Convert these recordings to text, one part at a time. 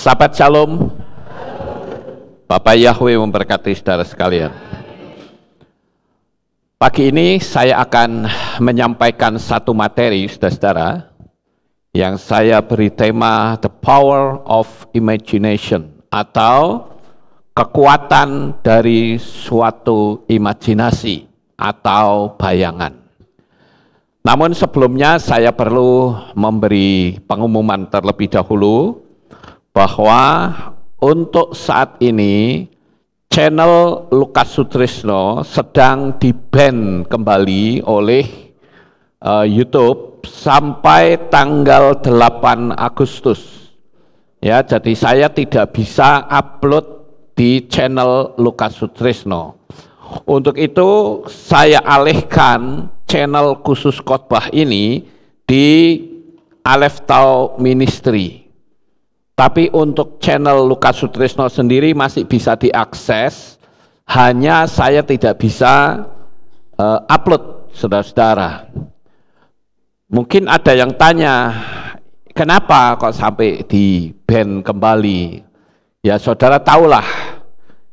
Sahabat Shalom, Bapak Yahweh memberkati saudara sekalian. Pagi ini saya akan menyampaikan satu materi, saudara-saudara, yang saya beri tema The Power of Imagination, atau kekuatan dari suatu imajinasi atau bayangan. Namun sebelumnya saya perlu memberi pengumuman terlebih dahulu bahwa untuk saat ini channel Lukas Sutrisno sedang di-ban kembali oleh YouTube sampai tanggal 8 Agustus. Ya, jadi saya tidak bisa upload di channel Lukas Sutrisno. Untuk itu saya alihkan channel khusus khotbah ini di Aleph Tau Ministry. Tapi untuk channel Lukas Sutrisno sendiri masih bisa diakses, hanya saya tidak bisa upload, saudara-saudara. Mungkin ada yang tanya, kenapa kok sampai di-ban kembali? Ya saudara tahulah,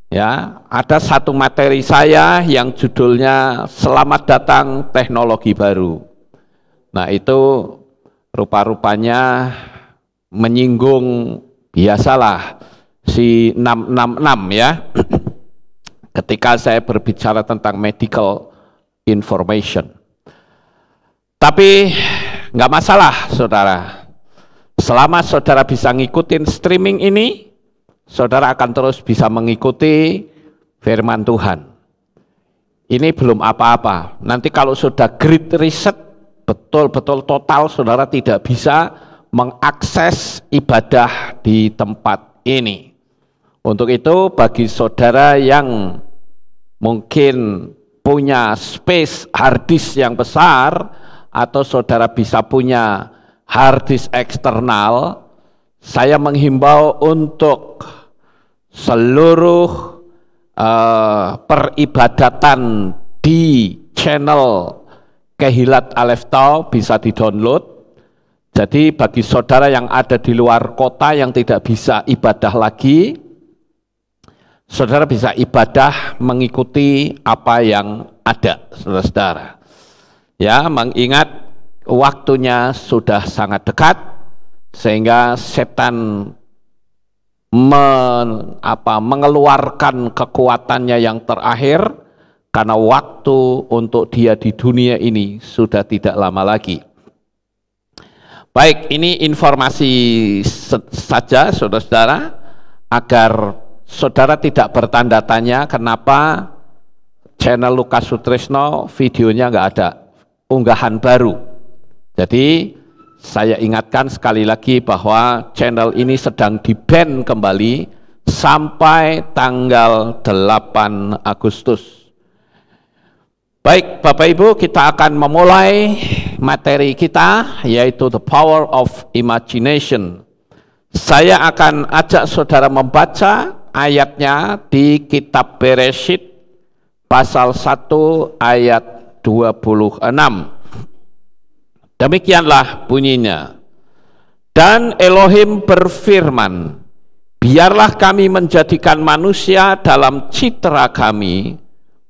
ya ada satu materi saya yang judulnya Selamat Datang Teknologi Baru. Nah itu rupa-rupanya menyinggung, biasalah si 666 ya, ketika saya berbicara tentang medical information. Tapi nggak masalah saudara, selama saudara bisa ngikutin streaming ini, saudara akan terus bisa mengikuti firman Tuhan. Ini belum apa-apa, nanti kalau sudah great reset, betul-betul total, saudara tidak bisa mengakses ibadah di tempat ini. Untuk itu bagi saudara yang mungkin punya space hard disk yang besar, atau saudara bisa punya hard disk eksternal, saya menghimbau untuk seluruh peribadatan di channel Kehilat Aleph Tau bisa di-download. Jadi bagi saudara yang ada di luar kota yang tidak bisa ibadah lagi, saudara bisa ibadah mengikuti apa yang ada, saudara-saudara. Ya, mengingat waktunya sudah sangat dekat, sehingga setan mengeluarkan kekuatannya yang terakhir, karena waktu untuk dia di dunia ini sudah tidak lama lagi. Baik, ini informasi saja saudara-saudara, agar saudara tidak bertanda tanya kenapa channel Lukas Sutrisno videonya nggak ada unggahan baru. Jadi saya ingatkan sekali lagi bahwa channel ini sedang di-ban kembali sampai tanggal 8 Agustus. Baik Bapak Ibu, kita akan memulai materi kita, yaitu The Power of Imagination. Saya akan ajak saudara membaca ayatnya di kitab Bereshit pasal 1 ayat 26. Demikianlah bunyinya. Dan Elohim berfirman, biarlah kami menjadikan manusia dalam citra kami,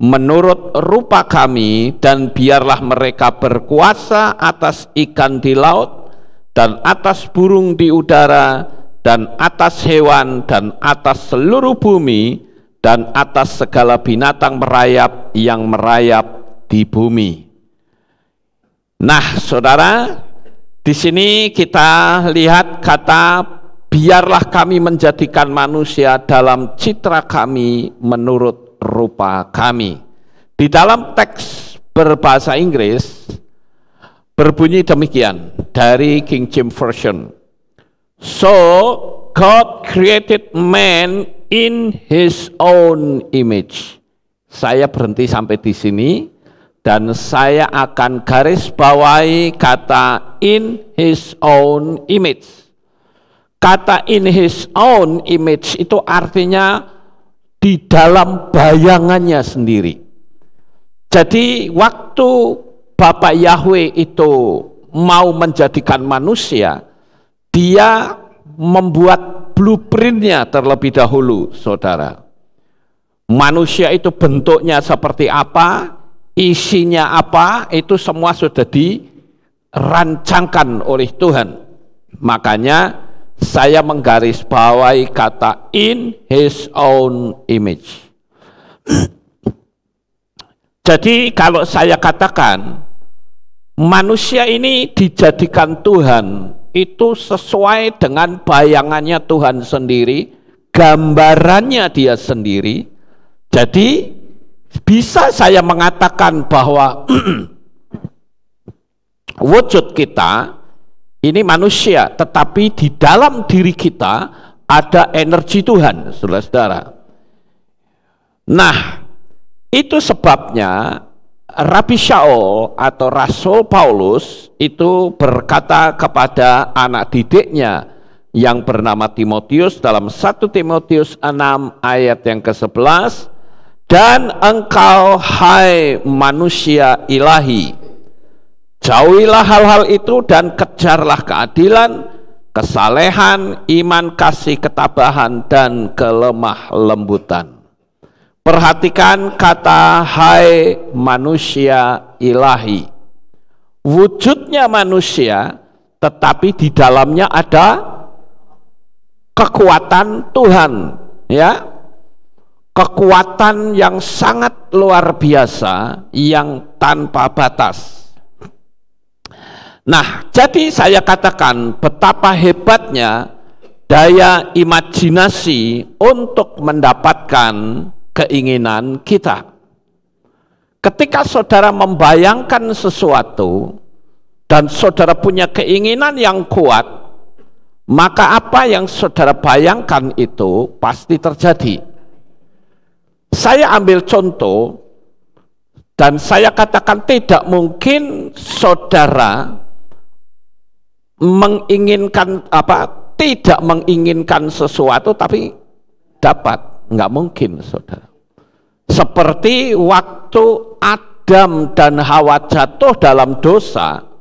menurut rupa kami, dan biarlah mereka berkuasa atas ikan di laut, dan atas burung di udara, dan atas hewan, dan atas seluruh bumi, dan atas segala binatang merayap yang merayap di bumi. Nah, saudara, di sini kita lihat kata biarlah kami menjadikan manusia dalam citra kami menurut rupa kami. Di dalam teks berbahasa Inggris berbunyi demikian dari King James Version. So God created man in his own image. Saya berhenti sampai di sini dan saya akan garis bawahi kata in his own image. Kata in his own image itu artinya di dalam bayangannya sendiri. Jadi waktu Bapak Yahweh itu mau menjadikan manusia, dia membuat blueprintnya terlebih dahulu, saudara. Manusia itu bentuknya seperti apa, isinya apa, itu semua sudah dirancangkan oleh Tuhan. Makanya saya menggarisbawahi kata in his own image. Jadi kalau saya katakan manusia ini dijadikan Tuhan itu sesuai dengan bayangannya Tuhan sendiri, gambarannya dia sendiri. Jadi bisa saya mengatakan bahwa wujud kita ini manusia, tetapi di dalam diri kita ada energi Tuhan, saudara-saudara. Nah, itu sebabnya Rabi Shaul atau Rasul Paulus itu berkata kepada anak didiknya yang bernama Timotius dalam 1 Timotius 6 ayat yang ke-11, dan engkau hai manusia ilahi, jauhilah hal-hal itu dan kejarlah keadilan, kesalehan, iman, kasih, ketabahan, dan kelemah lembutan. Perhatikan kata hai manusia ilahi. Wujudnya manusia, tetapi di dalamnya ada kekuatan Tuhan, ya. Kekuatan yang sangat luar biasa, yang tanpa batas. Nah, jadi saya katakan betapa hebatnya daya imajinasi untuk mendapatkan keinginan kita. Ketika saudara membayangkan sesuatu dan saudara punya keinginan yang kuat, maka apa yang saudara bayangkan itu pasti terjadi. Saya ambil contoh dan saya katakan tidak mungkin saudara menginginkan tidak menginginkan sesuatu tapi dapat, nggak mungkin, saudara. Seperti waktu Adam dan Hawa jatuh dalam dosa,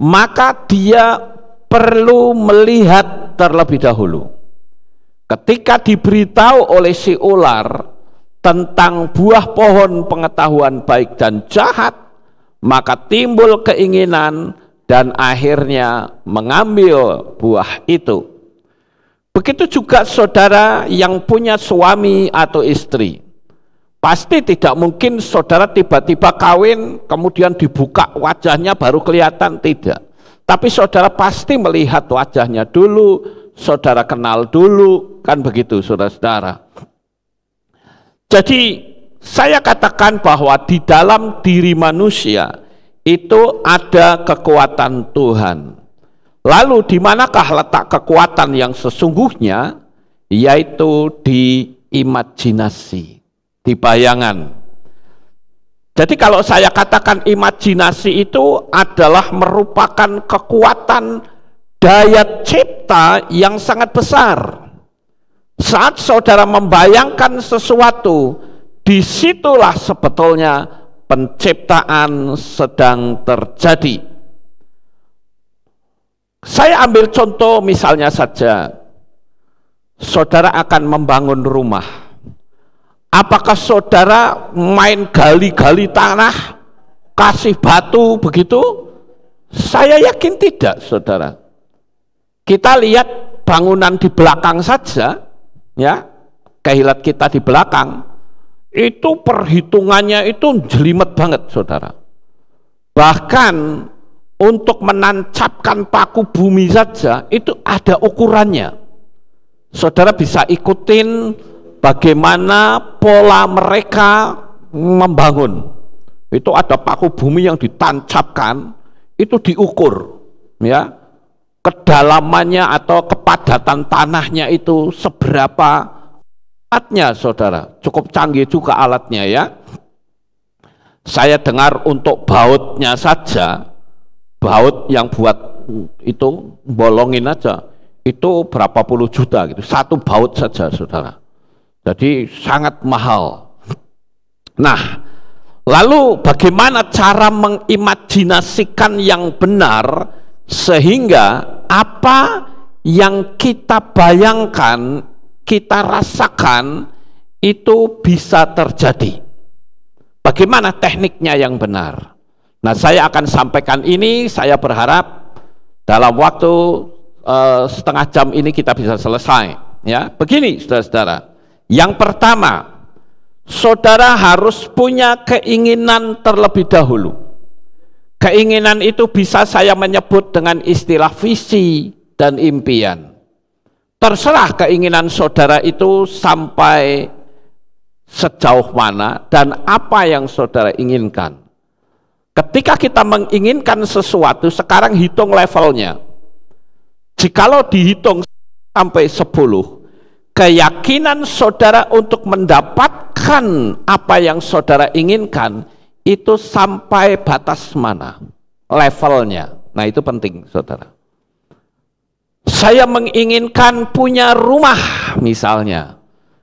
maka dia perlu melihat terlebih dahulu. Ketika diberitahu oleh si ular tentang buah pohon pengetahuan baik dan jahat, maka timbul keinginan dan akhirnya mengambil buah itu. Begitu juga saudara yang punya suami atau istri. Pasti tidak mungkin saudara tiba-tiba kawin kemudian dibuka wajahnya baru kelihatan, tidak. Tapi saudara pasti melihat wajahnya dulu, saudara kenal dulu, kan begitu saudara-saudara. Jadi saya katakan bahwa di dalam diri manusia itu ada kekuatan Tuhan. Lalu di manakah letak kekuatan yang sesungguhnya? Yaitu di imajinasi, di bayangan. Jadi kalau saya katakan imajinasi itu adalah merupakan kekuatan daya cipta yang sangat besar. Saat saudara membayangkan sesuatu, disitulah sebetulnya penciptaan sedang terjadi. Saya ambil contoh misalnya saja, saudara akan membangun rumah. Apakah saudara main gali-gali tanah, kasih batu begitu? Saya yakin tidak, saudara. Kita lihat bangunan di belakang saja, ya, kehilat kita di belakang, itu perhitungannya itu jelimet banget, saudara. Bahkan untuk menancapkan paku bumi saja itu ada ukurannya. Saudara bisa ikutin bagaimana pola mereka membangun. Itu ada paku bumi yang ditancapkan, itu diukur, ya, kedalamannya atau kepadatan tanahnya itu seberapa alatnya, saudara. Cukup canggih juga alatnya, ya. Saya dengar untuk bautnya saja, baut yang buat itu bolongin aja, itu berapa puluh juta gitu, satu baut saja, saudara. Jadi sangat mahal. Nah, lalu bagaimana cara mengimajinasikan yang benar sehingga apa yang kita bayangkan, kita rasakan itu bisa terjadi. Bagaimana tekniknya yang benar? Nah, saya akan sampaikan ini, saya berharap dalam waktu setengah jam ini kita bisa selesai. Ya, begini saudara-saudara. Yang pertama, saudara harus punya keinginan terlebih dahulu. Keinginan itu bisa saya menyebut dengan istilah visi dan impian. Terserah keinginan saudara itu sampai sejauh mana dan apa yang saudara inginkan. Ketika kita menginginkan sesuatu, sekarang hitung levelnya. Jikalau dihitung sampai 10, keyakinan saudara untuk mendapatkan apa yang saudara inginkan itu sampai batas mana levelnya. Nah, itu penting saudara. Saya menginginkan punya rumah misalnya,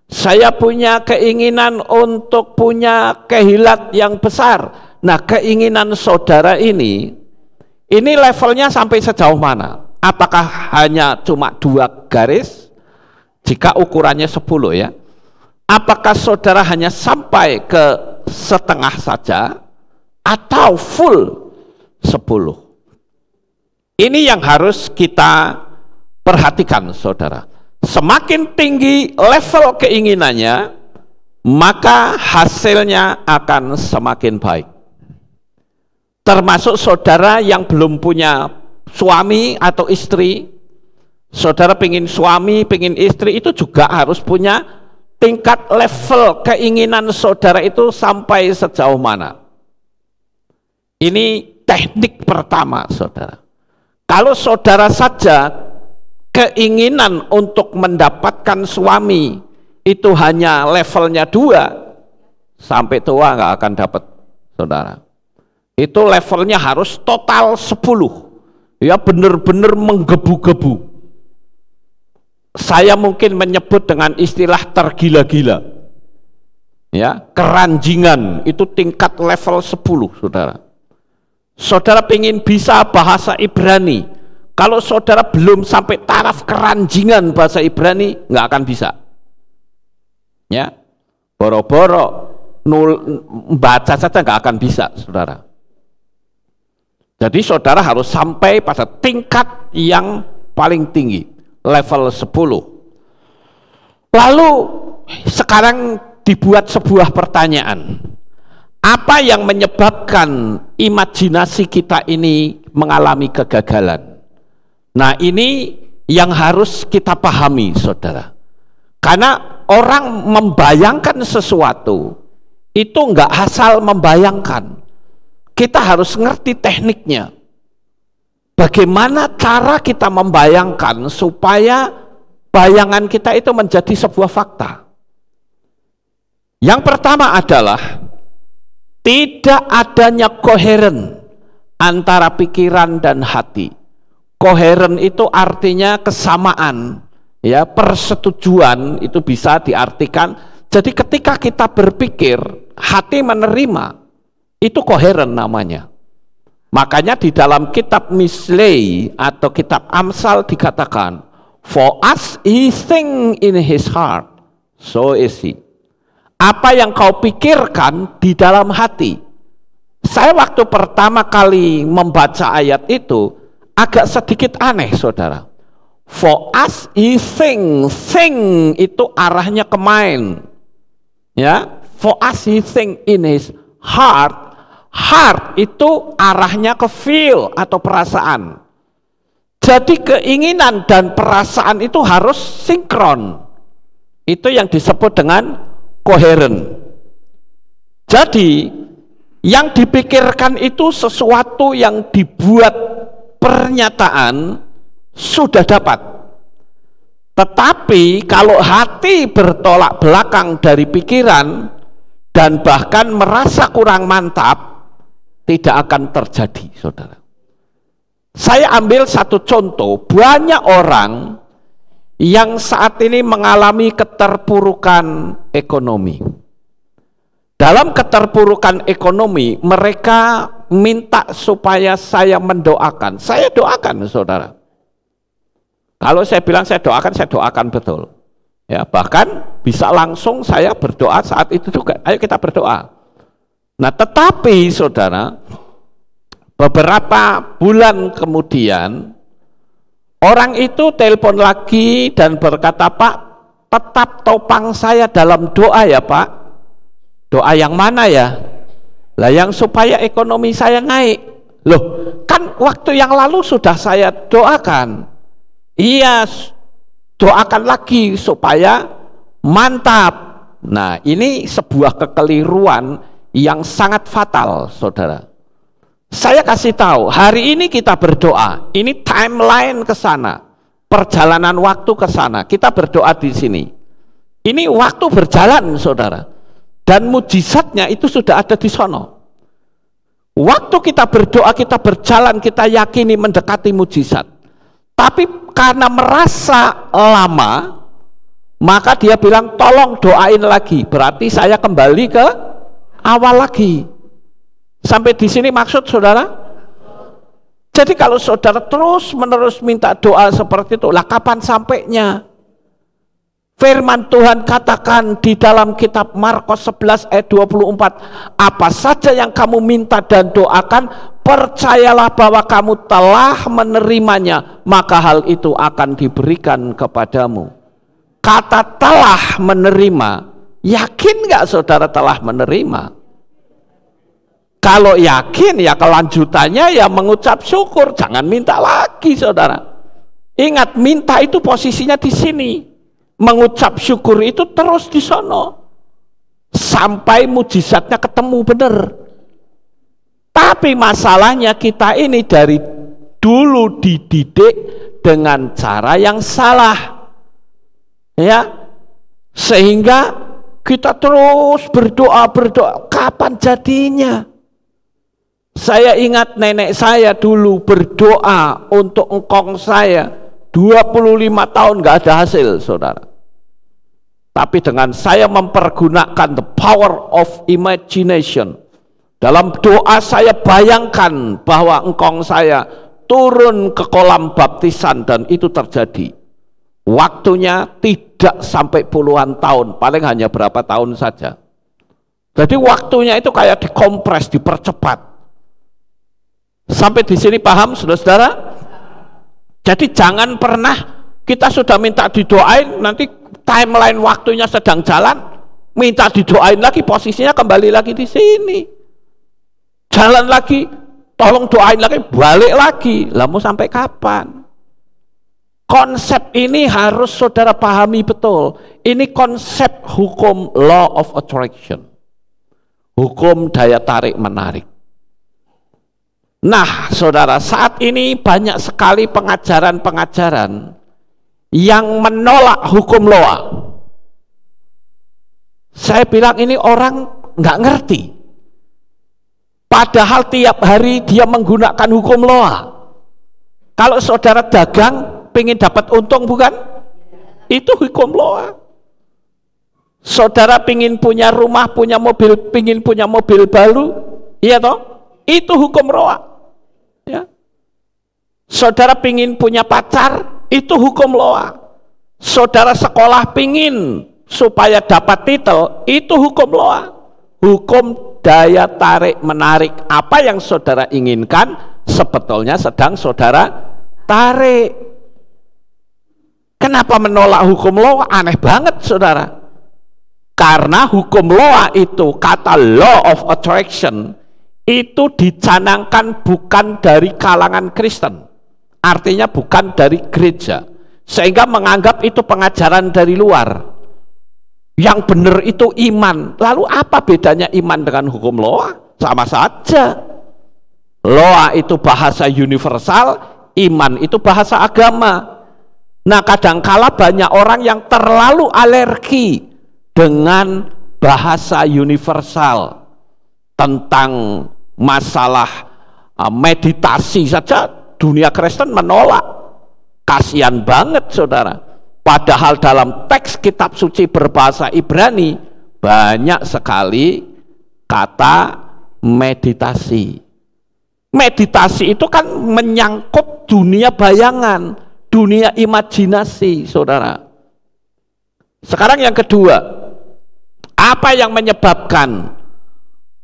saya punya keinginan untuk punya kehilat yang besar. Nah, keinginan saudara ini levelnya sampai sejauh mana? Apakah hanya cuma 2 garis jika ukurannya 10 ya? Apakah saudara hanya sampai ke setengah saja atau full 10? Ini yang harus kita perhatikan saudara. Semakin tinggi level keinginannya, maka hasilnya akan semakin baik. Termasuk saudara yang belum punya suami atau istri, saudara pengen suami, pengen istri, itu juga harus punya tingkat level keinginan saudara itu sampai sejauh mana. Ini teknik pertama saudara. Kalau saudara saja keinginan untuk mendapatkan suami itu hanya levelnya 2, sampai tua nggak akan dapat saudara. Itu levelnya harus total 10, ya benar-benar menggebu-gebu. Saya mungkin menyebut dengan istilah tergila-gila, ya keranjingan, itu tingkat level 10 saudara. Saudara pengen bisa bahasa Ibrani, kalau saudara belum sampai taraf keranjingan bahasa Ibrani, nggak akan bisa. Ya, boro-boro baca saja nggak akan bisa, saudara. Jadi saudara harus sampai pada tingkat yang paling tinggi, level 10. Lalu sekarang dibuat sebuah pertanyaan. Apa yang menyebabkan imajinasi kita ini mengalami kegagalan? Nah, ini yang harus kita pahami saudara. Karena orang membayangkan sesuatu itu enggak asal membayangkan. Kita harus ngerti tekniknya. Bagaimana cara kita membayangkan supaya bayangan kita itu menjadi sebuah fakta. Yang pertama adalah tidak adanya koheren antara pikiran dan hati. Koheren itu artinya kesamaan, ya, persetujuan itu bisa diartikan. Jadi ketika kita berpikir, hati menerima, itu koheren namanya. Makanya di dalam kitab Mislei atau kitab Amsal dikatakan, for as he think in his heart, so is he. Apa yang kau pikirkan di dalam hati. Saya waktu pertama kali membaca ayat itu agak sedikit aneh saudara. For us he think itu arahnya ke mind, ya. For us he think in his heart itu arahnya ke feel atau perasaan. Jadi keinginan dan perasaan itu harus sinkron. Itu yang disebut dengan koheren. Jadi yang dipikirkan itu sesuatu yang dibuat pernyataan sudah dapat. Tetapi kalau hati bertolak belakang dari pikiran dan bahkan merasa kurang mantap, tidak akan terjadi saudara. Saya ambil satu contoh, banyak orang yang saat ini mengalami keterpurukan ekonomi. Dalam keterpurukan ekonomi, mereka minta supaya saya mendoakan. Saya doakan saudara. Kalau saya bilang saya doakan betul. Ya, bahkan bisa langsung saya berdoa saat itu juga. Ayo kita berdoa. Nah, tetapi saudara, beberapa bulan kemudian orang itu telepon lagi dan berkata, "Pak, tetap topang saya dalam doa ya Pak." Doa yang mana ya? Lah yang supaya ekonomi saya naik. Loh, kan waktu yang lalu sudah saya doakan. Iya, doakan lagi supaya mantap. Nah, ini sebuah kekeliruan yang sangat fatal, saudara. Saya kasih tahu, hari ini kita berdoa, ini timeline ke sana, perjalanan waktu ke sana, kita berdoa di sini. Ini waktu berjalan, saudara, dan mujizatnya itu sudah ada di sono. Waktu kita berdoa, kita berjalan, kita yakini mendekati mujizat. Tapi karena merasa lama, maka dia bilang, tolong doain lagi. Berarti saya kembali ke awal lagi. Sampai di sini maksud saudara? Jadi kalau saudara terus menerus minta doa seperti itu, lah kapan sampainya? Firman Tuhan katakan di dalam kitab Markus 11 ayat 24, apa saja yang kamu minta dan doakan, percayalah bahwa kamu telah menerimanya, maka hal itu akan diberikan kepadamu. Kata telah menerima, yakin nggak saudara telah menerima? Kalau yakin ya kelanjutannya ya mengucap syukur, jangan minta lagi saudara. Ingat, minta itu posisinya di sini, mengucap syukur itu terus di sono sampai mujizatnya ketemu bener. Tapi masalahnya kita ini dari dulu dididik dengan cara yang salah, ya, sehingga kita terus berdoa, kapan jadinya? Saya ingat nenek saya dulu berdoa untuk engkong saya 25 tahun nggak ada hasil, saudara. Tapi dengan saya mempergunakan the power of imagination, dalam doa saya bayangkan bahwa engkong saya turun ke kolam baptisan dan itu terjadi. Waktunya tidak sampai puluhan tahun, paling hanya berapa tahun saja. Jadi waktunya itu kayak dikompres, dipercepat. Sampai di sini paham saudara-saudara? Jadi jangan pernah kita sudah minta didoain, nanti timeline waktunya sedang jalan, minta didoain lagi, posisinya kembali lagi di sini. Jalan lagi, tolong doain lagi, balik lagi. Lah mau sampai kapan? Konsep ini harus saudara pahami betul. Ini konsep hukum law of attraction. Hukum daya tarik menarik. Nah, saudara, saat ini banyak sekali pengajaran-pengajaran yang menolak hukum Loa. Saya bilang ini orang nggak ngerti. Padahal tiap hari dia menggunakan hukum Loa. Kalau saudara dagang, pengen dapat untung bukan? Itu hukum Loa. Saudara pengen punya rumah, punya mobil, pengen punya mobil baru, iya toh? Itu hukum Loa. Ya. Saudara pingin punya pacar, itu hukum Loa. Saudara sekolah pingin supaya dapat titel, itu hukum Loa. Hukum daya tarik menarik. Apa yang saudara inginkan sebetulnya sedang saudara tarik. Kenapa menolak hukum Loa? Aneh banget saudara. Karena hukum Loa itu, kata law of attraction, itu dicanangkan bukan dari kalangan Kristen, artinya bukan dari gereja, sehingga menganggap itu pengajaran dari luar. Yang benar itu iman. Lalu apa bedanya iman dengan hukum Loa? Sama saja. Loa itu bahasa universal, iman itu bahasa agama. Nah, kadangkala banyak orang yang terlalu alergi dengan bahasa universal tentang masalah meditasi saja. Dunia Kristen menolak. Kasihan banget saudara, padahal dalam teks kitab suci berbahasa Ibrani banyak sekali kata meditasi. Meditasi itu kan menyangkut dunia bayangan, dunia imajinasi, saudara. Sekarang yang kedua, apa yang menyebabkan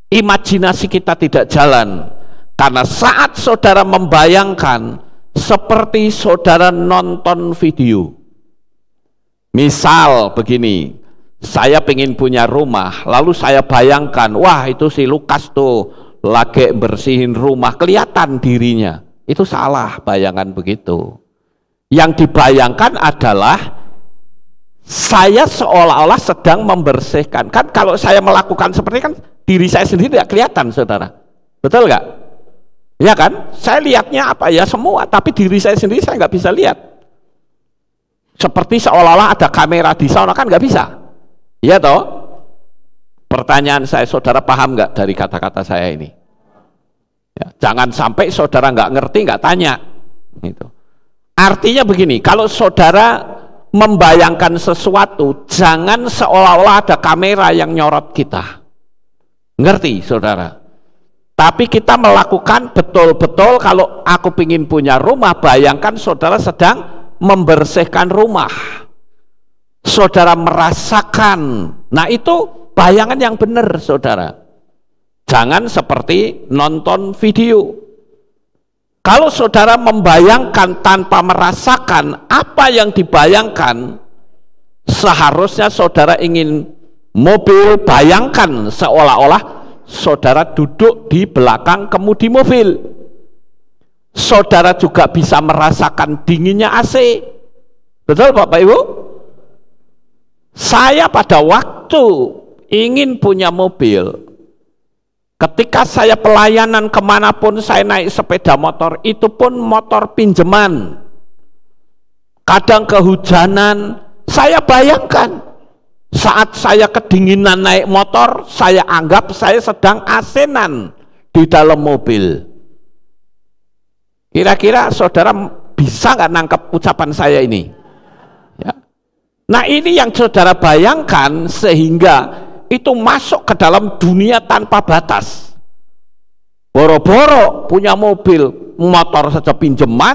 imajinasi kita tidak jalan? Karena saat saudara membayangkan seperti saudara nonton video. Misal begini, saya pengen punya rumah, lalu saya bayangkan, wah itu si Lukas tuh lagi bersihin rumah, kelihatan dirinya. Itu salah bayangan begitu. Yang dibayangkan adalah saya seolah-olah sedang membersihkan. Kan kalau saya melakukan seperti kan diri saya sendiri tidak kelihatan, saudara. Betul nggak? Ya kan? Saya lihatnya apa ya semua, tapi diri saya sendiri saya nggak bisa lihat. Seperti seolah-olah ada kamera di sana, kan nggak bisa. Iya toh? Pertanyaan saya, saudara paham nggak dari kata-kata saya ini? Ya, jangan sampai saudara nggak ngerti, nggak tanya. Gitu. Artinya begini, kalau saudara membayangkan sesuatu, jangan seolah-olah ada kamera yang nyorot kita. Ngerti, saudara? Tapi kita melakukan betul-betul, kalau aku ingin punya rumah, bayangkan saudara sedang membersihkan rumah. Saudara merasakan. Nah itu bayangan yang benar, saudara. Jangan seperti nonton video. Kalau saudara membayangkan tanpa merasakan apa yang dibayangkan, seharusnya saudara ingin mobil, bayangkan seolah-olah saudara duduk di belakang kemudi mobil. Saudara juga bisa merasakan dinginnya AC. Betul Bapak Ibu? Saya pada waktu ingin punya mobil, ketika saya pelayanan kemanapun saya naik sepeda motor, itu pun motor pinjaman. Kadang kehujanan, saya bayangkan saat saya kedinginan naik motor, saya anggap saya sedang asinan di dalam mobil. Kira-kira saudara bisa nggak nangkep ucapan saya ini? Ya. Nah ini yang saudara bayangkan sehingga itu masuk ke dalam dunia tanpa batas. Boro-boro punya mobil, motor saja pinjaman,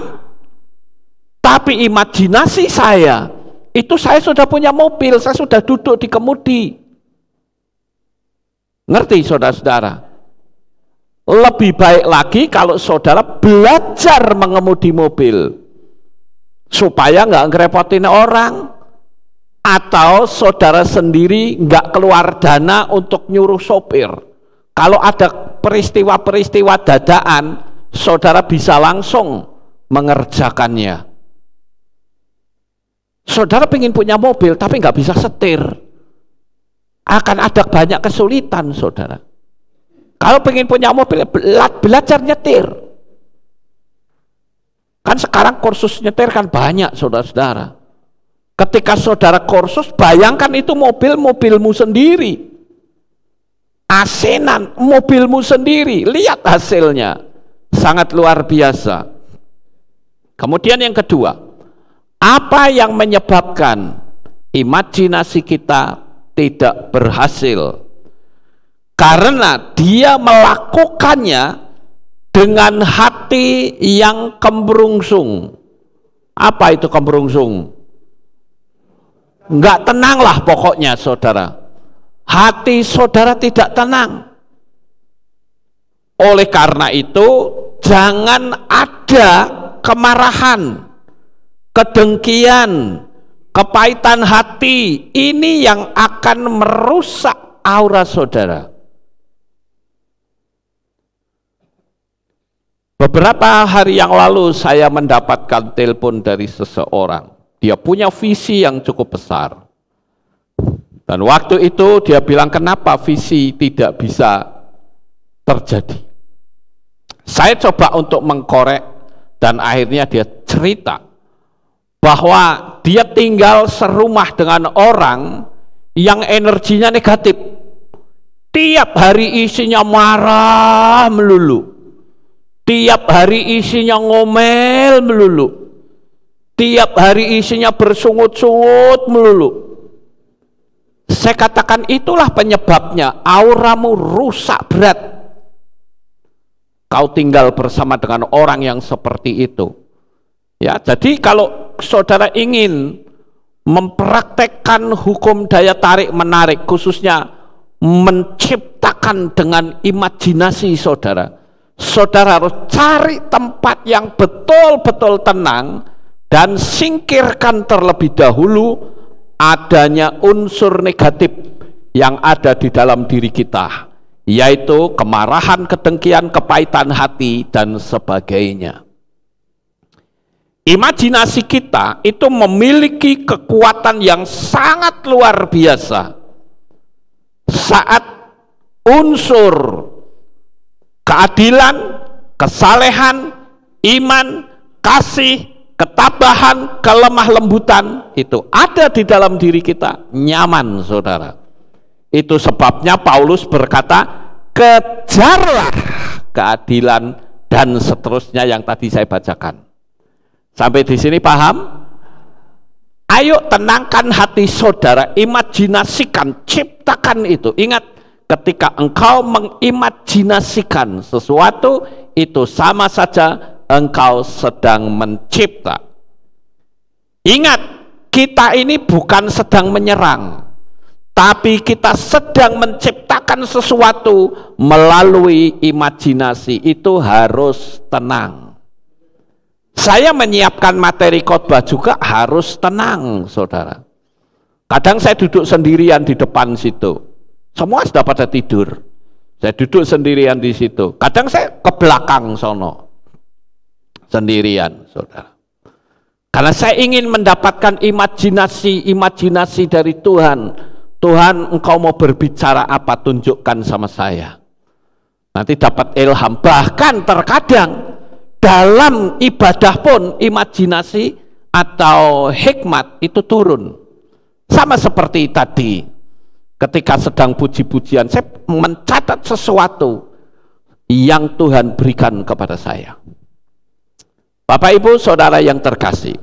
tapi imajinasi saya, itu saya sudah punya mobil, saya sudah duduk di kemudi. Ngerti saudara-saudara? Lebih baik lagi kalau saudara belajar mengemudi mobil, supaya nggak ngerepotin orang, atau saudara sendiri nggak keluar dana untuk nyuruh sopir. Kalau ada peristiwa-peristiwa dadaan, saudara bisa langsung mengerjakannya. Saudara pengen punya mobil tapi nggak bisa setir, akan ada banyak kesulitan saudara. Kalau pengen punya mobil, belajar nyetir. Kan sekarang kursus nyetir kan banyak saudara-saudara. Ketika saudara kursus, bayangkan itu mobilmu sendiri. Asinan, mobilmu sendiri. Lihat hasilnya. Sangat luar biasa. Kemudian yang kedua, apa yang menyebabkan imajinasi kita tidak berhasil? Karena dia melakukannya dengan hati yang kembrungsung. Apa itu kembrungsung? Enggak tenang lah pokoknya saudara. Hati saudara tidak tenang. Oleh karena itu jangan ada kemarahan, kedengkian, kepahitan hati. Ini yang akan merusak aura saudara. Beberapa hari yang lalu saya mendapatkan telepon dari seseorang. Dia punya visi yang cukup besar. Dan waktu itu dia bilang, kenapa visi tidak bisa terjadi? Saya coba untuk mengkorek, dan akhirnya dia cerita bahwa dia tinggal serumah dengan orang yang energinya negatif. Tiap hari isinya marah melulu. Tiap hari isinya ngomel melulu. Tiap hari isinya bersungut-sungut melulu. Saya katakan itulah penyebabnya, auramu rusak berat. Kau tinggal bersama dengan orang yang seperti itu. Ya, jadi kalau saudara ingin mempraktekkan hukum daya tarik menarik, khususnya menciptakan dengan imajinasi saudara, saudara harus cari tempat yang betul-betul tenang dan singkirkan terlebih dahulu adanya unsur negatif yang ada di dalam diri kita, yaitu kemarahan, kedengkian, kepahitan hati, dan sebagainya. Imajinasi kita itu memiliki kekuatan yang sangat luar biasa saat unsur keadilan, kesalehan, iman, kasih, ketabahan, kelemah lembutan itu ada di dalam diri kita, nyaman saudara. Itu sebabnya Paulus berkata, kejarlah keadilan dan seterusnya yang tadi saya bacakan. Sampai di sini paham? Ayo tenangkan hati saudara, imajinasikan, ciptakan itu. Ingat, ketika engkau mengimajinasikan sesuatu, itu sama saja engkau sedang mencipta. Ingat, kita ini bukan sedang menyerang, tapi kita sedang menciptakan sesuatu melalui imajinasi. Itu harus tenang. Saya menyiapkan materi khotbah juga harus tenang, saudara. Kadang saya duduk sendirian di depan situ, semua sudah pada tidur. Saya duduk sendirian di situ. Kadang saya ke belakang sono, sendirian, saudara. Karena saya ingin mendapatkan imajinasi dari Tuhan. Tuhan, engkau mau berbicara apa, tunjukkan sama saya. Nanti dapat ilham. Bahkan terkadang dalam ibadah pun imajinasi atau hikmat itu turun. Sama seperti tadi ketika sedang puji-pujian, saya mencatat sesuatu yang Tuhan berikan kepada saya. Bapak Ibu Saudara yang terkasih,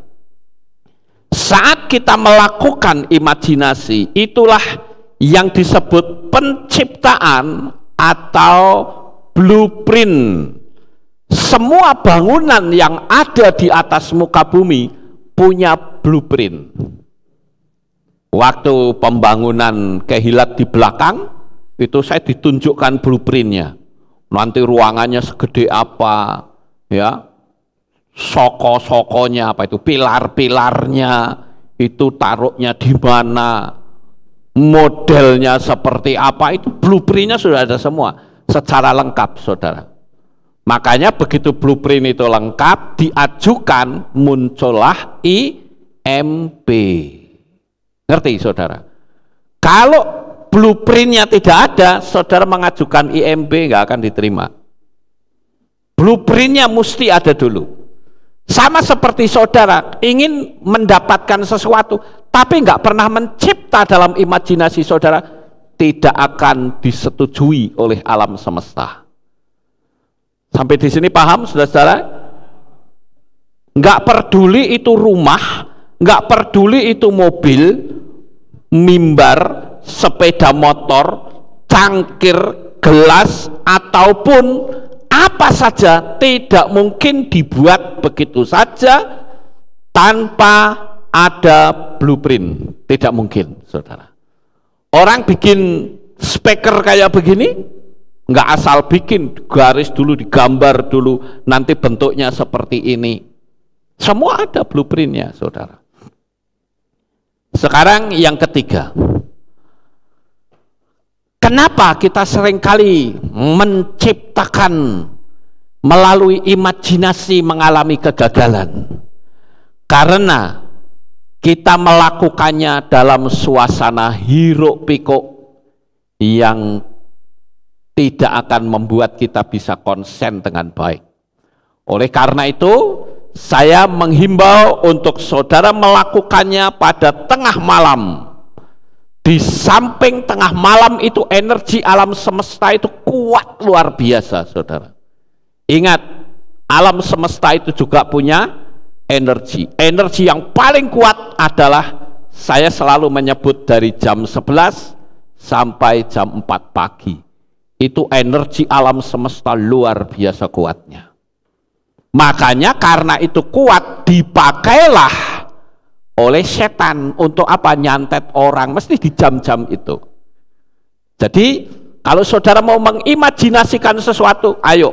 saat kita melakukan imajinasi, itulah yang disebut penciptaan atau blueprint. Semua bangunan yang ada di atas muka bumi punya blueprint. Waktu pembangunan Kehilat di belakang, itu saya ditunjukkan blueprintnya. Nanti ruangannya segede apa, ya, soko-sokonya apa itu, pilar-pilarnya itu taruhnya di mana, modelnya seperti apa, itu blueprintnya sudah ada semua secara lengkap, saudara. Makanya begitu blueprint itu lengkap, diajukan, muncullah IMB. Ngerti saudara? Kalau blueprintnya tidak ada, saudara mengajukan IMB nggak akan diterima. Blueprintnya mesti ada dulu. Sama seperti saudara ingin mendapatkan sesuatu, tapi nggak pernah mencipta dalam imajinasi saudara, tidak akan disetujui oleh alam semesta. Sampai di sini paham, saudara-saudara? Nggak peduli itu rumah, nggak peduli itu mobil, mimbar, sepeda motor, cangkir, gelas, ataupun apa saja, tidak mungkin dibuat begitu saja tanpa ada blueprint. Tidak mungkin, saudara. Orang bikin speaker kayak begini, nggak asal bikin, garis dulu, digambar dulu, nanti bentuknya seperti ini. Semua ada blueprintnya, saudara. Sekarang yang ketiga, kenapa kita seringkali menciptakan melalui imajinasi mengalami kegagalan? Karena kita melakukannya dalam suasana hiruk pikuk yang tidak akan membuat kita bisa konsen dengan baik. Oleh karena itu, saya menghimbau untuk saudara melakukannya pada tengah malam. Di samping tengah malam itu energi alam semesta itu kuat luar biasa, saudara. Ingat, alam semesta itu juga punya energi. Energi yang paling kuat adalah, saya selalu menyebut dari jam 11 sampai jam 4 pagi. Itu energi alam semesta luar biasa kuatnya. Makanya karena itu kuat, dipakailah oleh setan untuk apa? Nyantet orang, mesti di jam-jam itu. Jadi kalau saudara mau mengimajinasikan sesuatu, ayo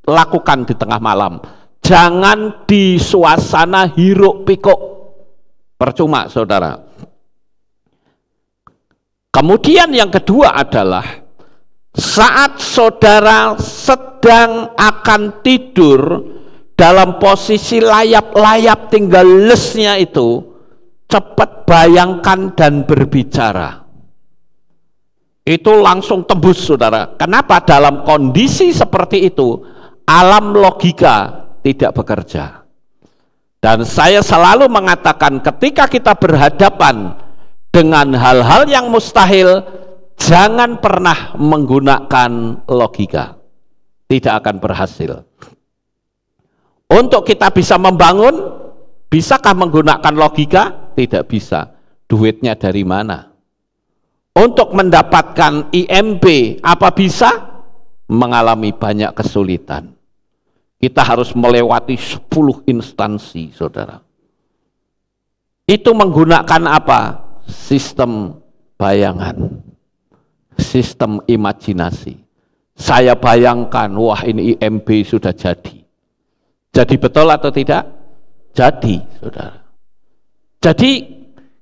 lakukan di tengah malam. Jangan di suasana hiruk pikuk, percuma saudara. Kemudian yang kedua adalah saat saudara sedang akan tidur dalam posisi layap-layap tinggal lesnya itu, cepat bayangkan dan berbicara. Itu langsung tembus saudara. Kenapa? Dalam kondisi seperti itu alam logika tidak bekerja. Dan saya selalu mengatakan ketika kita berhadapan dengan hal-hal yang mustahil, jangan pernah menggunakan logika, tidak akan berhasil. Untuk kita bisa membangun, bisakah menggunakan logika? Tidak bisa. Duitnya dari mana? Untuk mendapatkan IMB, apa bisa? Mengalami banyak kesulitan. Kita harus melewati 10 instansi, saudara. Itu menggunakan apa? Sistem bayangan, sistem imajinasi. Saya bayangkan, wah ini IMB sudah jadi. Jadi betul atau tidak? Jadi, saudara. Jadi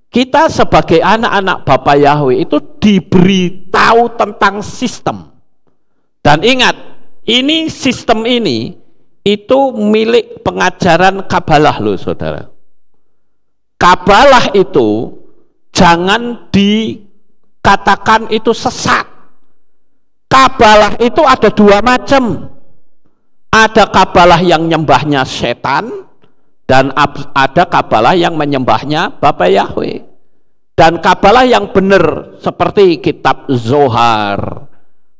kita sebagai anak-anak Bapa Yahweh itu diberitahu tentang sistem. Dan ingat, ini sistem ini itu milik pengajaran Kabalah loh saudara. Kabalah itu jangan dikatakan itu sesat. Kabalah itu ada dua macam. Ada Kabalah yang nyembahnya setan, dan ada Kabalah yang menyembahnya Bapa Yahweh. Dan Kabalah yang benar seperti kitab Zohar,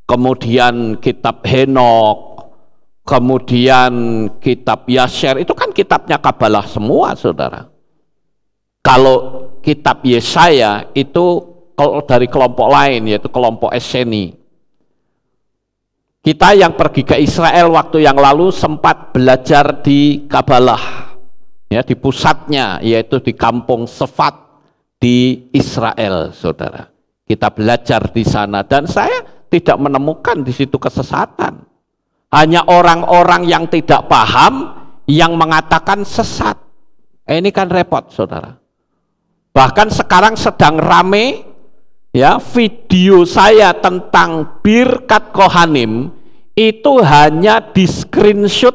kemudian kitab Henok, kemudian kitab Yasher, itu kan kitabnya Kabalah semua saudara. Kalau kitab Yesaya itu kalau dari kelompok lain, yaitu kelompok Esseni. Kita yang pergi ke Israel waktu yang lalu sempat belajar di Kabalah, ya, di pusatnya, yaitu di kampung Sefat di Israel, saudara. Kita belajar di sana dan saya tidak menemukan di situ kesesatan. Hanya orang-orang yang tidak paham yang mengatakan sesat. Ini kan repot, saudara. Bahkan sekarang sedang rame ya video saya tentang Birkat Kohanim itu hanya di screenshot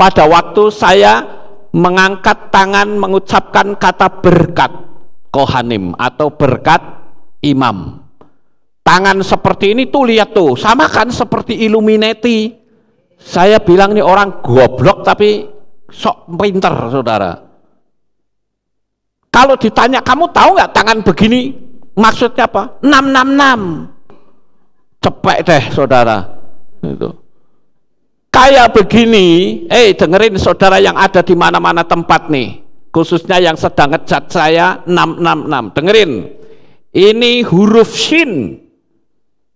pada waktu saya mengangkat tangan mengucapkan kata berkat Kohanim atau berkat imam. Tangan seperti ini tuh lihat tuh, sama kan seperti Illuminati. Saya bilang nih orang goblok tapi sok pinter saudara. Kalau ditanya kamu tahu nggak tangan begini maksudnya apa? 666. Cepet deh saudara. Itu. Kayak begini, dengerin saudara yang ada di mana-mana tempat nih, khususnya yang sedang ngechat saya 666. Dengerin. Ini huruf Shin.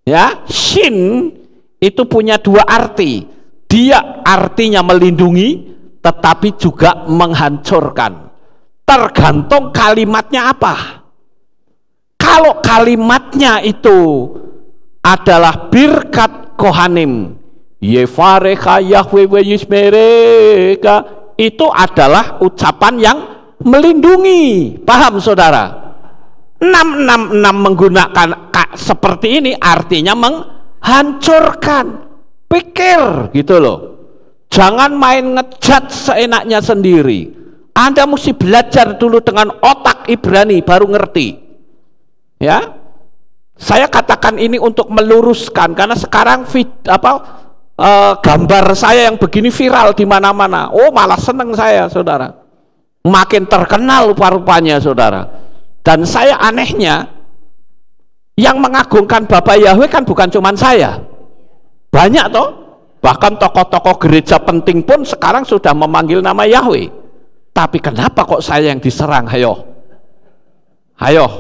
Ya, Shin itu punya dua arti. Dia artinya melindungi tetapi juga menghancurkan. Tergantung kalimatnya apa. Kalau kalimatnya itu adalah Birkat Kohanim, Yevarecha Yahweh Yismereka, itu adalah ucapan yang melindungi. Paham saudara? 666 menggunakan seperti ini artinya menghancurkan. Pikir gitu loh. Jangan main ngejat seenaknya sendiri. Anda mesti belajar dulu dengan otak Ibrani baru ngerti. Ya. Saya katakan ini untuk meluruskan karena sekarang gambar saya yang begini viral di mana-mana. Oh, malah seneng saya, saudara. Makin terkenal rupa-rupanya, saudara. Dan saya anehnya yang mengagungkan Bapak Yahweh kan bukan cuman saya. Banyak toh. Bahkan tokoh-tokoh gereja penting pun sekarang sudah memanggil nama Yahweh. Tapi kenapa kok saya yang diserang? Hayo,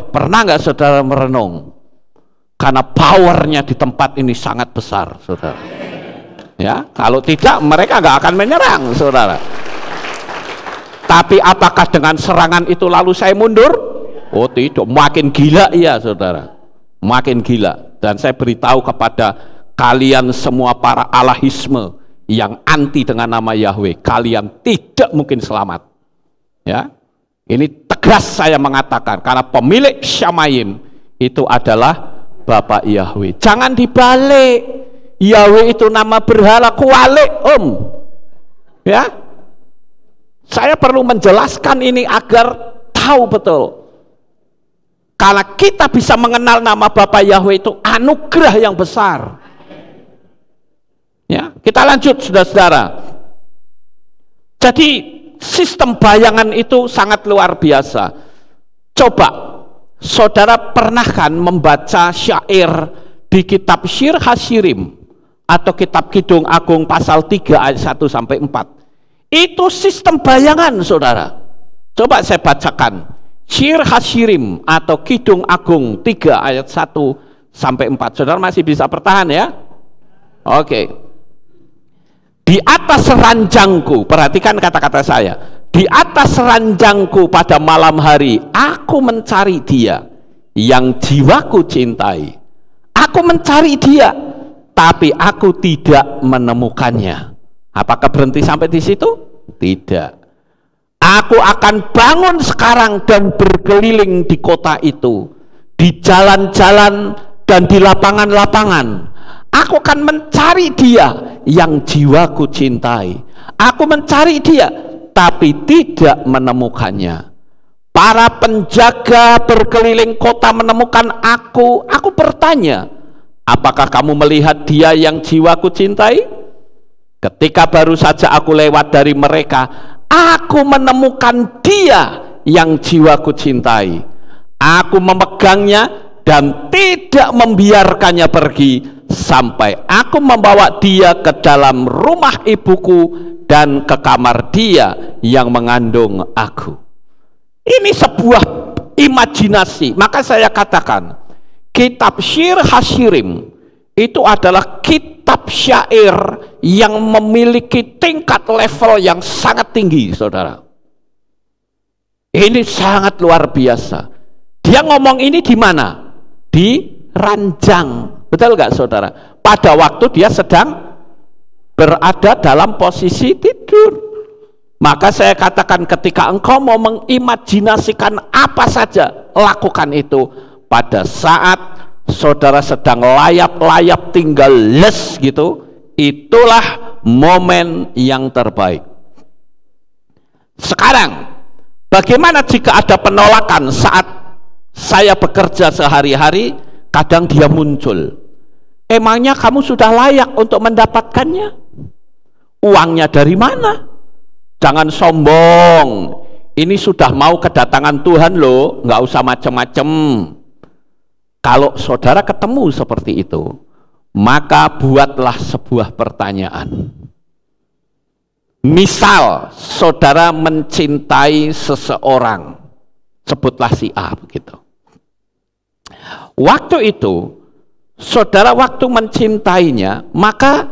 pernah nggak saudara merenung? Karena powernya di tempat ini sangat besar, saudara. Ya, kalau tidak mereka nggak akan menyerang, saudara. Tapi apakah dengan serangan itu lalu saya mundur? Oh tidak, makin gila iya saudara, makin gila. Dan saya beritahu kepada kalian semua para alahisme yang anti dengan nama Yahweh, kalian tidak mungkin selamat. Ya, ini tegas saya mengatakan, karena pemilik Syamayim itu adalah Bapak Yahweh. Jangan dibalik. Yahweh itu nama berhala, kualik ya. Saya perlu menjelaskan ini agar tahu betul. Karena kita bisa mengenal nama Bapa Yahweh itu anugerah yang besar. Ya, kita lanjut saudara-saudara. Jadi sistem bayangan itu sangat luar biasa. Coba saudara pernah kan membaca syair di kitab Syir Hasyirim atau kitab Kidung Agung pasal 3 ayat 1 sampai 4. Itu sistem bayangan saudara. Coba saya bacakan. Syir Hasyirim atau Kidung Agung 3 ayat 1 sampai 4. Saudara masih bisa bertahan ya? Oke. Di atas ranjangku, perhatikan kata-kata saya. Di atas ranjangku pada malam hari, aku mencari dia yang jiwaku cintai. Aku mencari dia, tapi aku tidak menemukannya. Apakah berhenti sampai di situ? Tidak. Aku akan bangun sekarang dan berkeliling di kota itu, di jalan-jalan dan di lapangan-lapangan. Aku akan mencari dia yang jiwaku cintai. Aku mencari dia, tapi tidak menemukannya. Para penjaga berkeliling kota menemukan aku. Aku bertanya, apakah kamu melihat dia yang jiwaku cintai? Ketika baru saja aku lewat dari mereka, aku menemukan dia yang jiwaku cintai. Aku memegangnya dan tidak membiarkannya pergi sampai aku membawa dia ke dalam rumah ibuku dan ke kamar dia yang mengandung aku. Ini sebuah imajinasi. Maka saya katakan, kitab Syir Hasyirim itu adalah kitab syair yang memiliki tingkat level yang sangat tinggi, saudara. Ini sangat luar biasa. Dia ngomong ini di mana? Di ranjang. Betul nggak saudara? Pada waktu dia sedang berada dalam posisi tidur. Maka saya katakan, ketika engkau mau mengimajinasikan apa saja, lakukan itu pada saat saudara sedang layap-layap tinggal les gitu. Itulah momen yang terbaik. Sekarang bagaimana jika ada penolakan saat saya bekerja sehari-hari? Kadang dia muncul. Emangnya kamu sudah layak untuk mendapatkannya? Uangnya dari mana? Jangan sombong. Ini sudah mau kedatangan Tuhan loh, nggak usah macem-macem. Kalau saudara ketemu seperti itu, maka buatlah sebuah pertanyaan. Misal saudara mencintai seseorang, sebutlah si A begitu. Waktu itu saudara waktu mencintainya, maka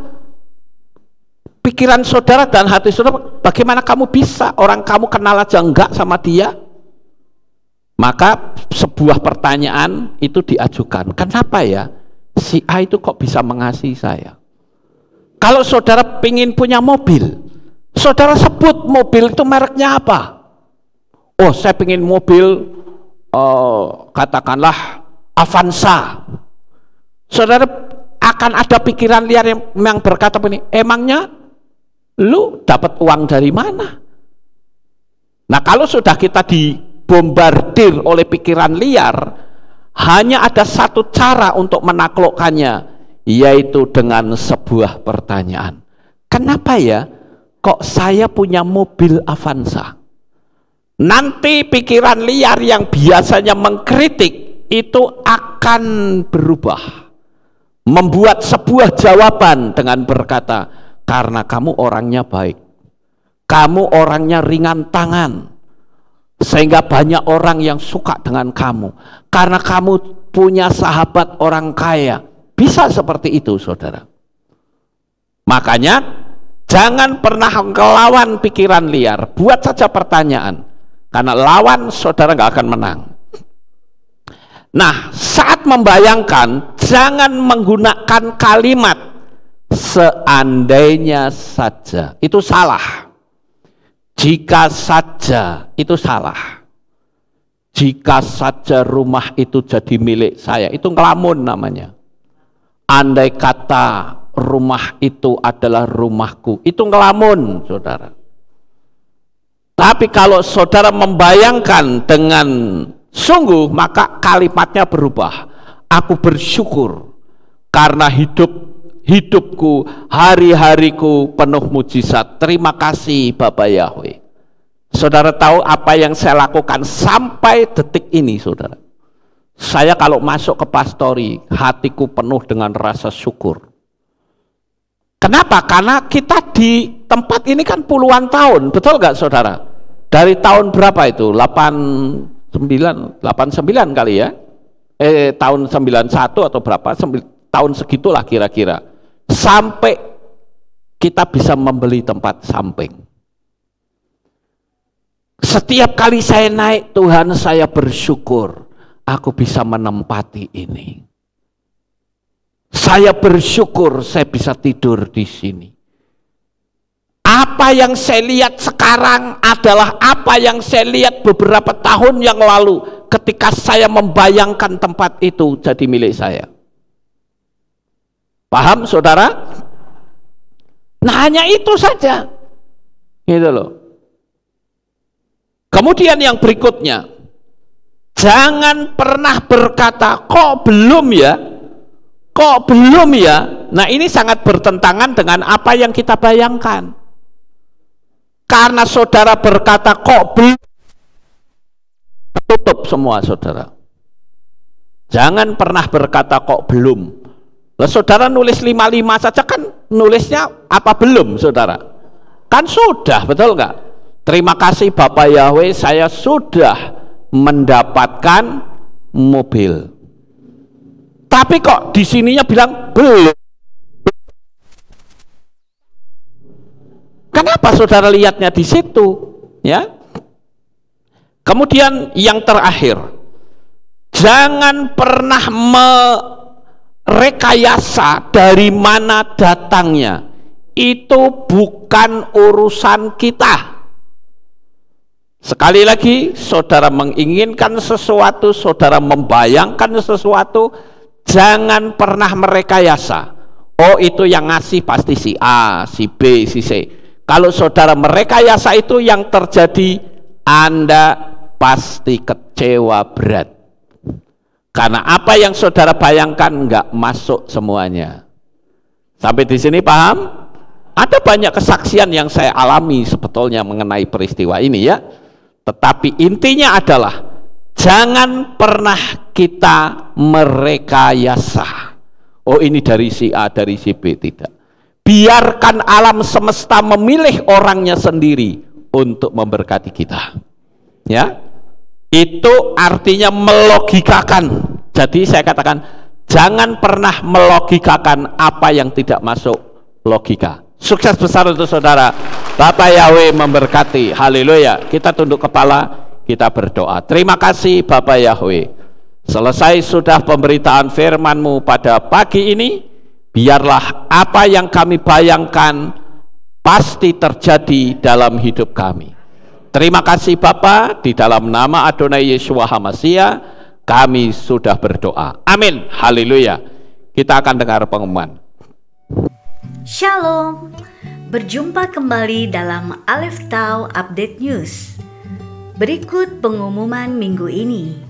pikiran saudara dan hati saudara, bagaimana kamu bisa, orang kamu kenal aja enggak sama dia? Maka sebuah pertanyaan itu diajukan, kenapa ya si A itu kok bisa mengasihi saya? Kalau saudara pingin punya mobil, saudara sebut mobil itu mereknya apa? Oh, saya pingin mobil katakanlah Avanza. Saudara akan ada pikiran liar yang berkata begini, emangnya lu dapat uang dari mana? Nah, kalau sudah kita dibombardir oleh pikiran liar, hanya ada satu cara untuk menaklukkannya, yaitu dengan sebuah pertanyaan. Kenapa ya kok saya punya mobil Avanza? Nanti pikiran liar yang biasanya mengkritik itu akan berubah, membuat sebuah jawaban dengan berkata, karena kamu orangnya baik, kamu orangnya ringan tangan, sehingga banyak orang yang suka dengan kamu, karena kamu punya sahabat orang kaya. Bisa seperti itu saudara. Makanya jangan pernah ngelawan pikiran liar. Buat saja pertanyaan, karena lawan saudara nggak akan menang. Nah, saat membayangkan jangan menggunakan kalimat seandainya saja. Itu salah. Jika saja itu salah. Jika saja rumah itu jadi milik saya, itu ngelamun namanya. Andai kata rumah itu adalah rumahku, itu ngelamun, saudara. Tapi kalau saudara membayangkan dengan sungguh, maka kalimatnya berubah. Aku bersyukur karena hidupku, hari-hariku penuh mujizat. Terima kasih Bapak Yahweh. Saudara tahu apa yang saya lakukan sampai detik ini, saudara? Saya kalau masuk ke pastori, hatiku penuh dengan rasa syukur. Kenapa? Karena kita di tempat ini kan puluhan tahun, betul nggak saudara? Dari tahun berapa itu? 89 kali ya? Tahun 91 atau berapa? Tahun segitulah kira-kira. Sampai kita bisa membeli tempat samping. Setiap kali saya naik, Tuhan saya bersyukur aku bisa menempati ini. Saya bersyukur saya bisa tidur di sini. Apa yang saya lihat sekarang adalah apa yang saya lihat beberapa tahun yang lalu ketika saya membayangkan tempat itu jadi milik saya. Paham saudara? Nah, hanya itu saja. Gitu loh. Kemudian yang berikutnya, jangan pernah berkata, kok belum ya? Kok belum ya? Nah, ini sangat bertentangan dengan apa yang kita bayangkan. Karena saudara berkata, kok belum? Tutup semua saudara. Jangan pernah berkata, kok belum? Lah, saudara nulis 55 saja kan nulisnya apa belum, saudara? Kan sudah, betul nggak? Terima kasih Bapak Yahweh, saya sudah mendapatkan mobil. Tapi kok di sininya bilang belum. Kenapa saudara lihatnya di situ? Ya. Kemudian yang terakhir, jangan pernah merekayasa dari mana datangnya. Itu bukan urusan kita. Sekali lagi, saudara menginginkan sesuatu, saudara membayangkan sesuatu, jangan pernah merekayasa. Oh, itu yang ngasih pasti si A, si B, si C. Kalau saudara merekayasa itu, yang terjadi Anda pasti kecewa berat. Karena apa yang saudara bayangkan nggak masuk semuanya. Sampai di sini paham? Ada banyak kesaksian yang saya alami sebetulnya mengenai peristiwa ini ya. Tetapi intinya adalah jangan pernah kita merekayasa. Oh, ini dari si A, dari si B, tidak. Biarkan alam semesta memilih orangnya sendiri untuk memberkati kita. Ya. Itu artinya melogikakan. Jadi saya katakan jangan pernah melogikakan apa yang tidak masuk logika. Sukses besar untuk saudara. Bapak Yahweh memberkati. Haleluya. Kita tunduk kepala, kita berdoa. Terima kasih Bapak Yahweh. Selesai sudah pemberitaan firman-Mu pada pagi ini. Biarlah apa yang kami bayangkan pasti terjadi dalam hidup kami. Terima kasih Bapa, di dalam nama Adonai Yeshua HaMashiach kami sudah berdoa. Amin. Haleluya. Kita akan dengar pengumuman. Shalom. Berjumpa kembali dalam Aleph Tau Update News. Berikut pengumuman minggu ini.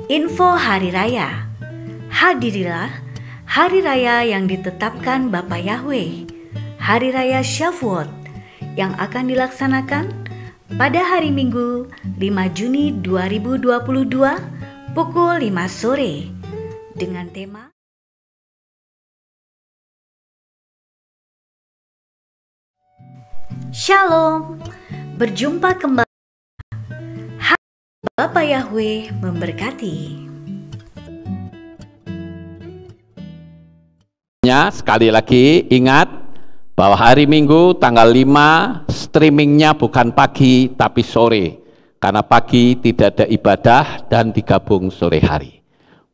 Info Hari Raya. Hadirilah Hari Raya yang ditetapkan Bapak Yahweh, Hari Raya Shavuot, yang akan dilaksanakan pada hari Minggu 5 Juni 2022 pukul 5 sore dengan tema Shalom. Berjumpa kembali. Bapak Yahweh memberkati. Sekali lagi ingat, bahwa hari Minggu tanggal 5 streamingnya bukan pagi tapi sore, karena pagi tidak ada ibadah dan digabung sore hari.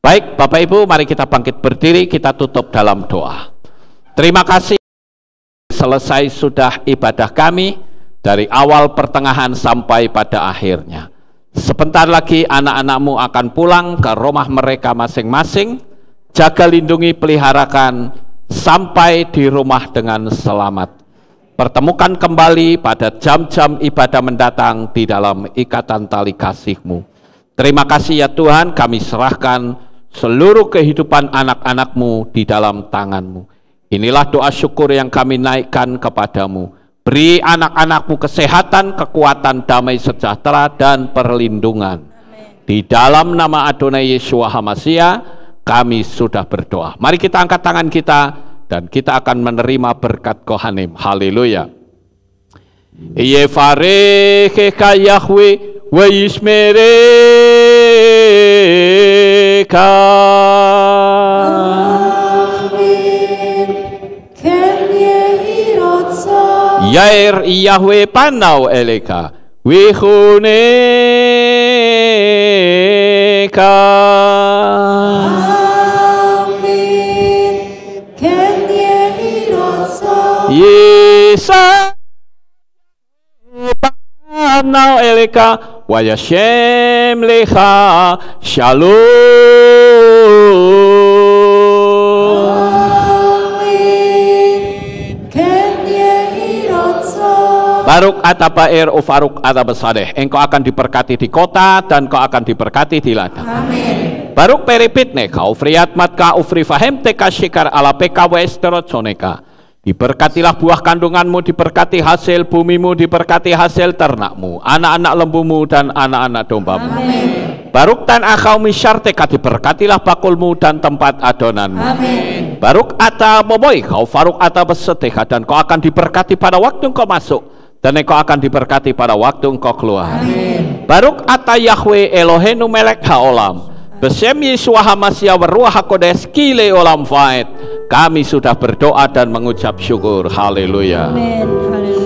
Baik Bapak Ibu, mari kita bangkit berdiri, kita tutup dalam doa. Terima kasih, selesai sudah ibadah kami dari awal pertengahan sampai pada akhirnya. Sebentar lagi anak-anakmu akan pulang ke rumah mereka masing-masing. Jaga, lindungi, peliharakan sampai di rumah dengan selamat. Pertemukan kembali pada jam-jam ibadah mendatang di dalam ikatan tali kasih-Mu. Terima kasih ya Tuhan, kami serahkan seluruh kehidupan anak-anak-Mu di dalam tangan-Mu. Inilah doa syukur yang kami naikkan kepadamu. Beri anak-anak-Mu kesehatan, kekuatan, damai sejahtera, dan perlindungan. Amen. Di dalam nama Adonai Yeshua HaMashiach, kami sudah berdoa. Mari kita angkat tangan kita, dan kita akan menerima berkat Kohanim. Haleluya. Yevarecheka Yahweh, wa yishmereka. Yair Yahweh panau eleka wihuneka. Amin. Kenya irosa. Yesa panau eleka wayashem lecha shalom. Baruk atabair ufaruk atabasadeh. Engkau akan diberkati di kota dan kau akan diberkati di ladang. Amin. Baruk peripitne kau friat matka ufri fahem teka shikar ala peka westerot soneka. Diberkatilah buah kandunganmu, diberkati hasil bumimu, diberkati hasil ternakmu, anak-anak lembumu dan anak-anak dombamu. Amin. Baruk tan akau misyarteka, diberkatilah bakulmu dan tempat adonanmu. Amin. Baruk ata boboy kau faruk ata beseteka, dan kau akan diberkati pada waktu engkau masuk, dan engkau akan diberkati pada waktu engkau keluar. Amin. Baruk ata Yahweh Elohenu melek haolam, besem Yeshua HaMashiach waruah hakodes kile olam faed. Kami sudah berdoa dan mengucap syukur. Haleluya. Amin. Haleluya.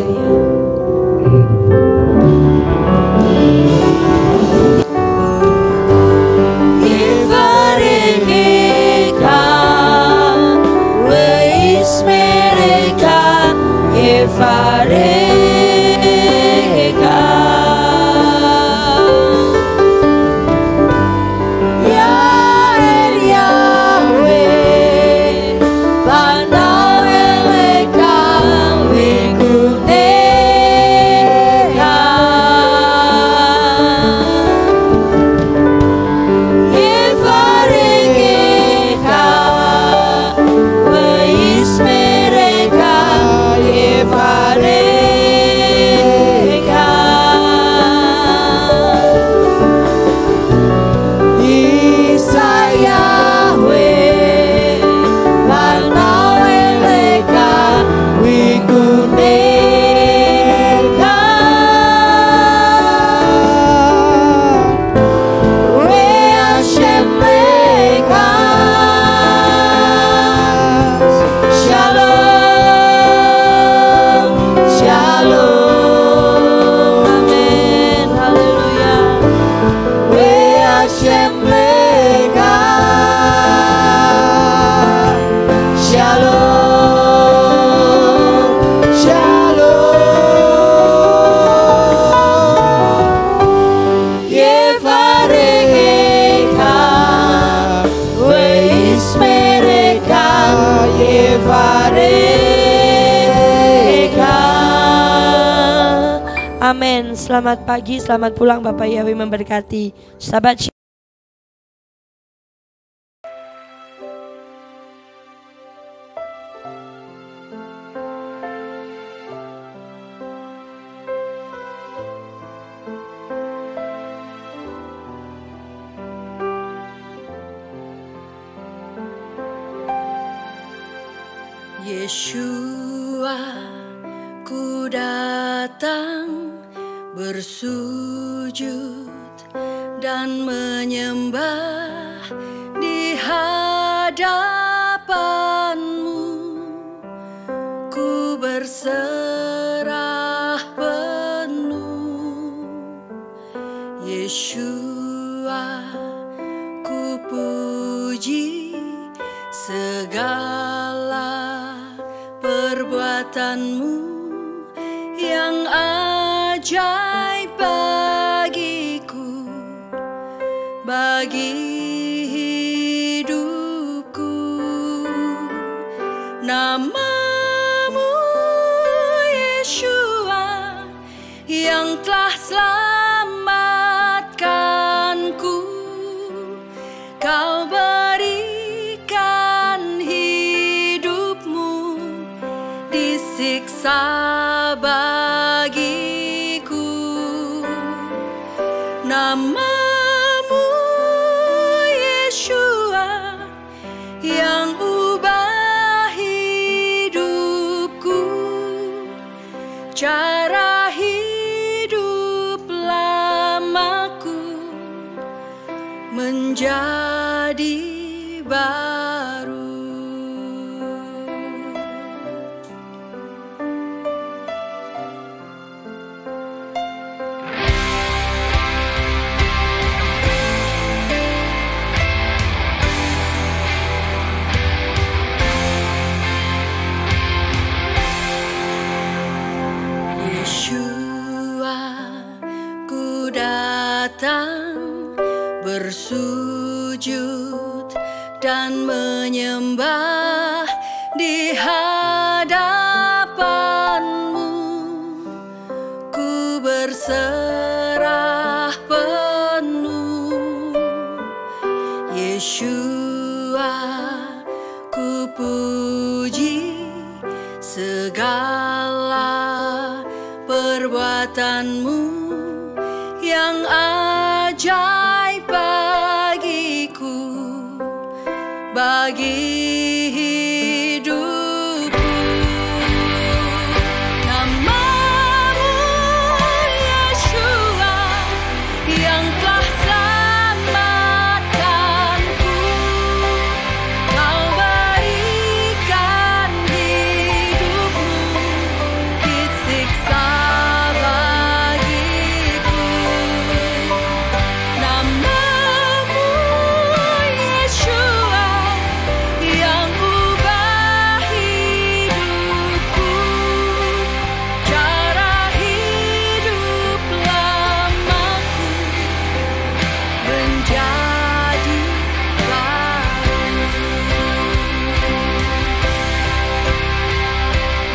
Amin. Selamat pagi, selamat pulang. Bapak Yahweh memberkati. Sahabat Yeshua, ku datang bersujud dan menyembah di hadapan-Mu. Ku puji segala perbuatanmu yang ajaib bagiku, bagi hidupku. Namamu Yeshua yang telah selamatkanku. Kau berikan hidupmu, disiksa bagiku. Namamu Yeshua yang ubah hidupku, cara hidup lamaku menjadi baru. Yeshua, ku datang bersujud dan menyembah di hadapanmu. Ku berserah penuh. Yeshua, ku puji segala perbuatanmu yang ajaib bagiku, bagi hidupku. Namamu Yeshua yang telah selamatkanku. Kau berikan hidupmu, disiksa bagiku. Namamu Yeshua yang ubah hidupku, cara hidup lamaku menjadi baru.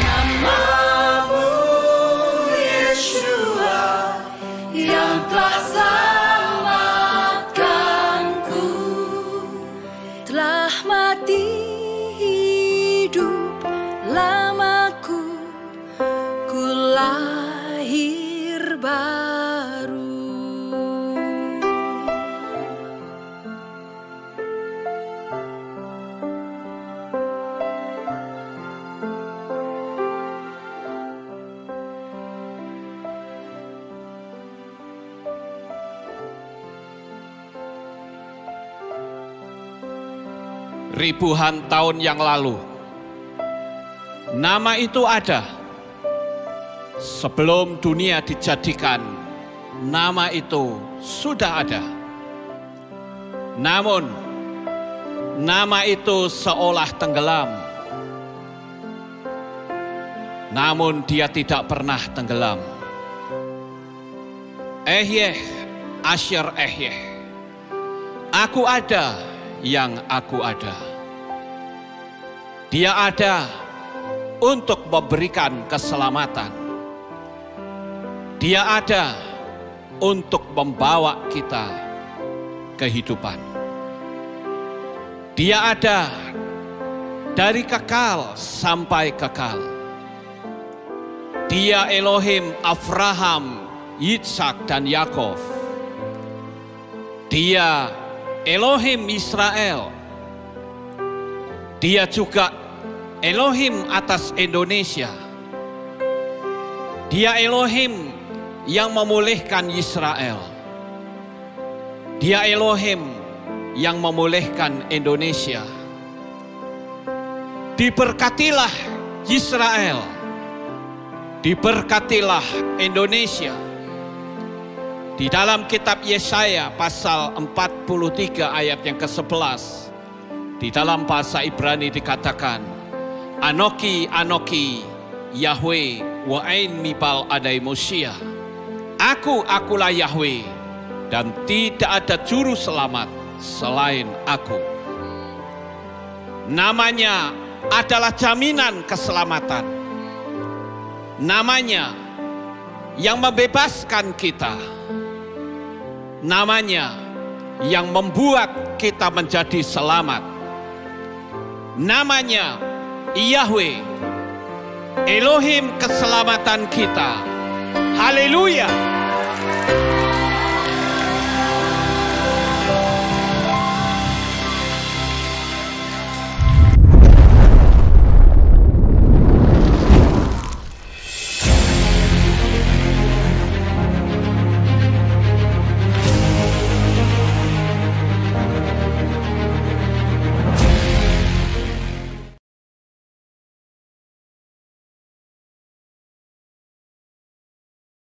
Namamu Yeshua yang telah selamatkanku, telah mati hidup lamaku, ku lahir baru. Ribuan tahun yang lalu, nama itu ada. Sebelum dunia dijadikan, nama itu sudah ada. Namun, nama itu seolah tenggelam. Namun dia tidak pernah tenggelam. Ehyeh, Asher Ehyeh. Aku ada yang aku ada. Dia ada untuk memberikan keselamatan. Dia ada untuk membawa kita kehidupan. Dia ada dari kekal sampai kekal. Dia Elohim Abraham, Yitzhak, dan Yakov. Dia Elohim Israel. Dia juga Elohim atas Indonesia. Dia Elohim yang memulihkan Israel. Dia Elohim yang memulihkan Indonesia. Diberkatilah Israel. Diberkatilah Indonesia. Di dalam kitab Yesaya pasal 43 ayat yang ke-11, Di dalam bahasa Ibrani dikatakan, Anoki, Anoki, Yahweh, wa'ain mibal adai Mosia. Akulah Yahweh, dan tidak ada juru selamat selain aku. Namanya adalah jaminan keselamatan. Namanya yang membebaskan kita. Namanya yang membuat kita menjadi selamat. Namanya Yahweh, Elohim keselamatan kita. Haleluya.